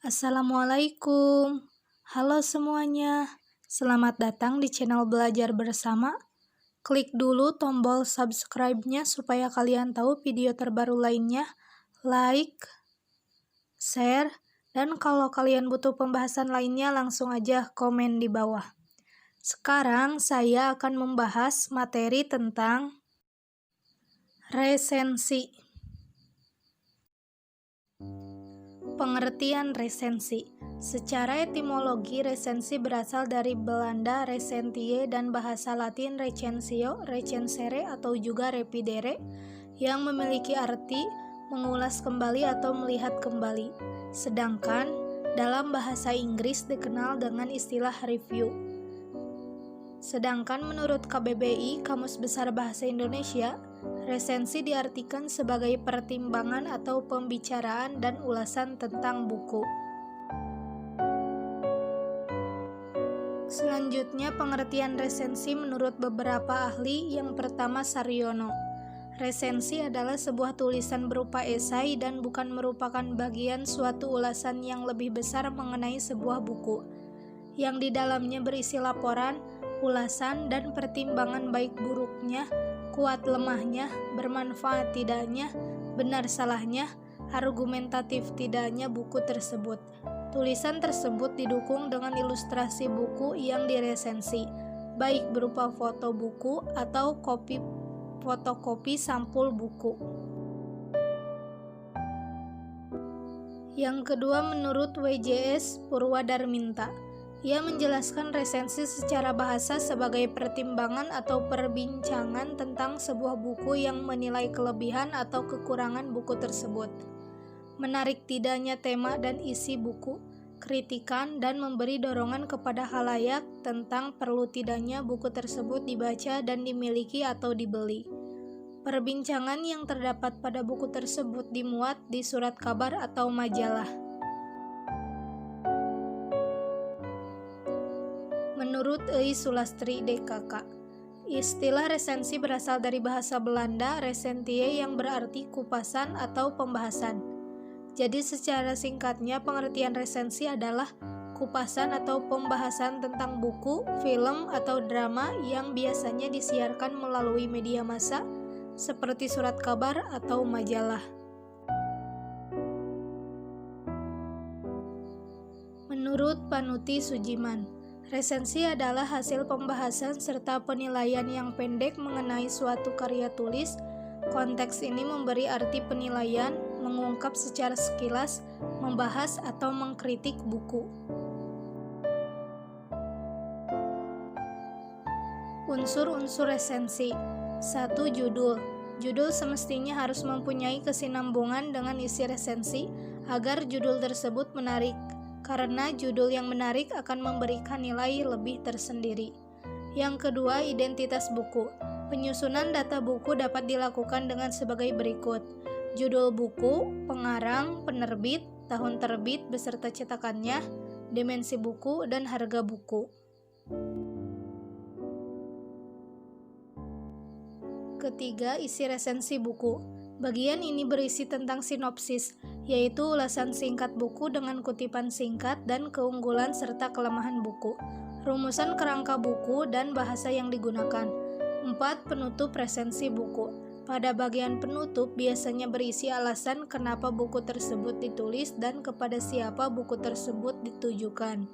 Assalamualaikum. Halo semuanya. Selamat datang di channel Belajar Bersama. Klik dulu tombol subscribe-nya supaya kalian tahu video terbaru lainnya. Like, share, dan kalau kalian butuh pembahasan lainnya langsung aja komen di bawah. Sekarang saya akan membahas materi tentang resensi. Pengertian resensi. Secara etimologi, resensi berasal dari Belanda recentie dan bahasa Latin recensio, recensere atau juga repidere, yang memiliki arti mengulas kembali atau melihat kembali. Sedangkan dalam bahasa Inggris dikenal dengan istilah review. Sedangkan menurut KBBI, Kamus Besar Bahasa Indonesia, resensi diartikan sebagai pertimbangan atau pembicaraan dan ulasan tentang buku. Selanjutnya, pengertian resensi menurut beberapa ahli. Yang pertama, Saryono. Resensi adalah sebuah tulisan berupa esai dan bukan merupakan bagian suatu ulasan yang lebih besar mengenai sebuah buku, yang di dalamnya berisi laporan, ulasan, dan pertimbangan baik buruknya, kuat lemahnya, bermanfaat tidaknya, benar salahnya, argumentatif tidaknya buku tersebut. Tulisan tersebut didukung dengan ilustrasi buku yang diresensi, baik berupa foto buku atau fotokopi sampul buku. Yang kedua, menurut WJS Purwadarminta, ia menjelaskan resensi secara bahasa sebagai pertimbangan atau perbincangan tentang sebuah buku yang menilai kelebihan atau kekurangan buku tersebut, menarik tidaknya tema dan isi buku, kritikan, dan memberi dorongan kepada khalayak tentang perlu tidaknya buku tersebut dibaca dan dimiliki atau dibeli. Perbincangan yang terdapat pada buku tersebut dimuat di surat kabar atau majalah. Menurut Ei Sulastri DKK, istilah resensi berasal dari bahasa Belanda recentie yang berarti kupasan atau pembahasan. Jadi secara singkatnya pengertian resensi adalah kupasan atau pembahasan tentang buku, film, atau drama yang biasanya disiarkan melalui media massa seperti surat kabar atau majalah. Menurut Panuti Sujiman, resensi adalah hasil pembahasan serta penilaian yang pendek mengenai suatu karya tulis. Konteks ini memberi arti penilaian, mengungkap secara sekilas, membahas atau mengkritik buku. Unsur-unsur resensi. 1. Judul. Judul semestinya harus mempunyai kesinambungan dengan isi resensi agar judul tersebut menarik, karena judul yang menarik akan memberikan nilai lebih tersendiri. Yang kedua, identitas buku. Penyusunan data buku dapat dilakukan dengan sebagai berikut: judul buku, pengarang, penerbit, tahun terbit beserta cetakannya, dimensi buku, dan harga buku. Ketiga, isi resensi buku. Bagian ini berisi tentang sinopsis, yaitu ulasan singkat buku dengan kutipan singkat dan keunggulan serta kelemahan buku, rumusan kerangka buku, dan bahasa yang digunakan. 4. Penutup resensi buku. Pada bagian penutup biasanya berisi alasan kenapa buku tersebut ditulis dan kepada siapa buku tersebut ditujukan.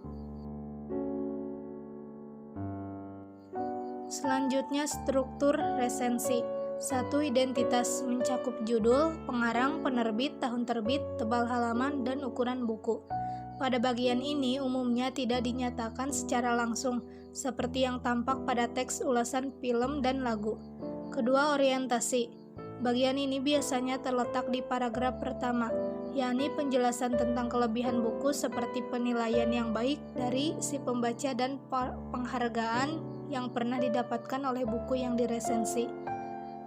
Selanjutnya, struktur resensi. 1. Identitas, mencakup judul, pengarang, penerbit, tahun terbit, tebal halaman, dan ukuran buku. Pada bagian ini umumnya tidak dinyatakan secara langsung, seperti yang tampak pada teks ulasan film dan lagu. Kedua, orientasi. Bagian ini biasanya terletak di paragraf pertama, yakni penjelasan tentang kelebihan buku seperti penilaian yang baik dari si pembaca dan penghargaan yang pernah didapatkan oleh buku yang diresensi.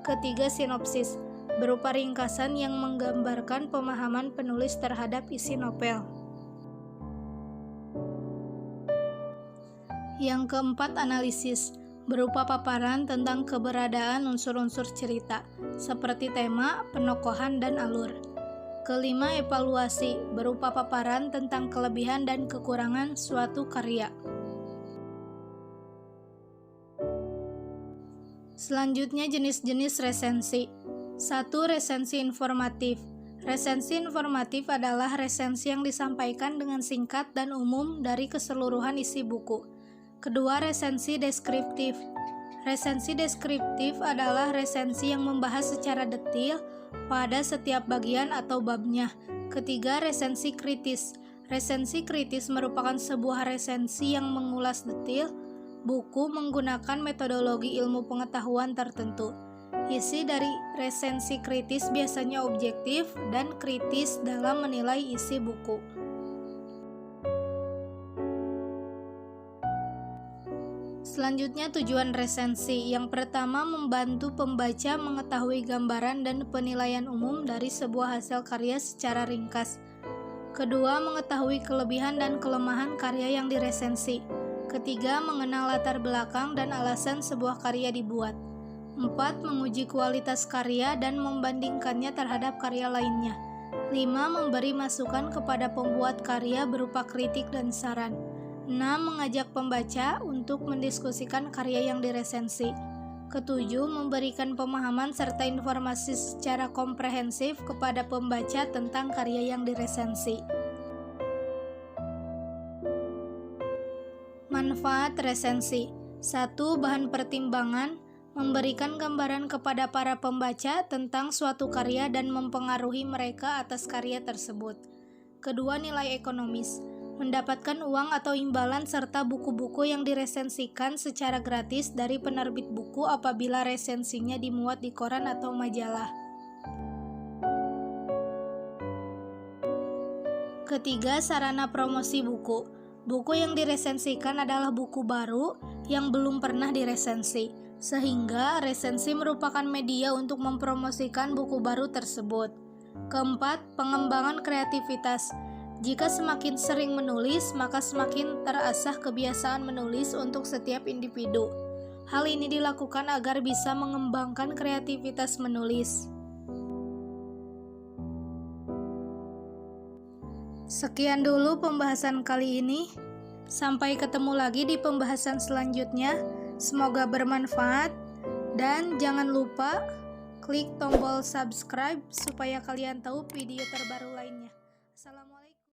Ketiga, sinopsis, berupa ringkasan yang menggambarkan pemahaman penulis terhadap isi novel. Yang keempat, analisis, berupa paparan tentang keberadaan unsur-unsur cerita, seperti tema, penokohan, dan alur. Kelima, evaluasi berupa paparan tentang kelebihan dan kekurangan suatu karya. Selanjutnya, jenis-jenis resensi. 1. Resensi informatif. Resensi informatif adalah resensi yang disampaikan dengan singkat dan umum dari keseluruhan isi buku. Kedua, resensi deskriptif. Resensi deskriptif adalah resensi yang membahas secara detail pada setiap bagian atau babnya. Ketiga, resensi kritis. Resensi kritis merupakan sebuah resensi yang mengulas detail buku menggunakan metodologi ilmu pengetahuan tertentu. Isi dari resensi kritis biasanya objektif dan kritis dalam menilai isi buku. Selanjutnya, tujuan resensi. Yang pertama, membantu pembaca mengetahui gambaran dan penilaian umum dari sebuah hasil karya secara ringkas. Kedua, mengetahui kelebihan dan kelemahan karya yang diresensi. Ketiga, mengenal latar belakang dan alasan sebuah karya dibuat. 4. Menguji kualitas karya dan membandingkannya terhadap karya lainnya. 5. Memberi masukan kepada pembuat karya berupa kritik dan saran. 6. Mengajak pembaca untuk mendiskusikan karya yang diresensi. Ketujuh, memberikan pemahaman serta informasi secara komprehensif kepada pembaca tentang karya yang diresensi. Manfaat resensi. 1. Bahan pertimbangan, memberikan gambaran kepada para pembaca tentang suatu karya dan mempengaruhi mereka atas karya tersebut. Kedua, nilai ekonomis, mendapatkan uang atau imbalan serta buku-buku yang diresensikan secara gratis dari penerbit buku apabila resensinya dimuat di koran atau majalah. Ketiga, sarana promosi buku. Buku yang diresensikan adalah buku baru yang belum pernah diresensi, sehingga resensi merupakan media untuk mempromosikan buku baru tersebut. Keempat, pengembangan kreativitas. Jika semakin sering menulis, maka semakin terasah kebiasaan menulis untuk setiap individu. Hal ini dilakukan agar bisa mengembangkan kreativitas menulis. Sekian dulu pembahasan kali ini. Sampai ketemu lagi di pembahasan selanjutnya. Semoga bermanfaat dan jangan lupa klik tombol subscribe supaya kalian tahu video terbaru lainnya. Assalamualaikum.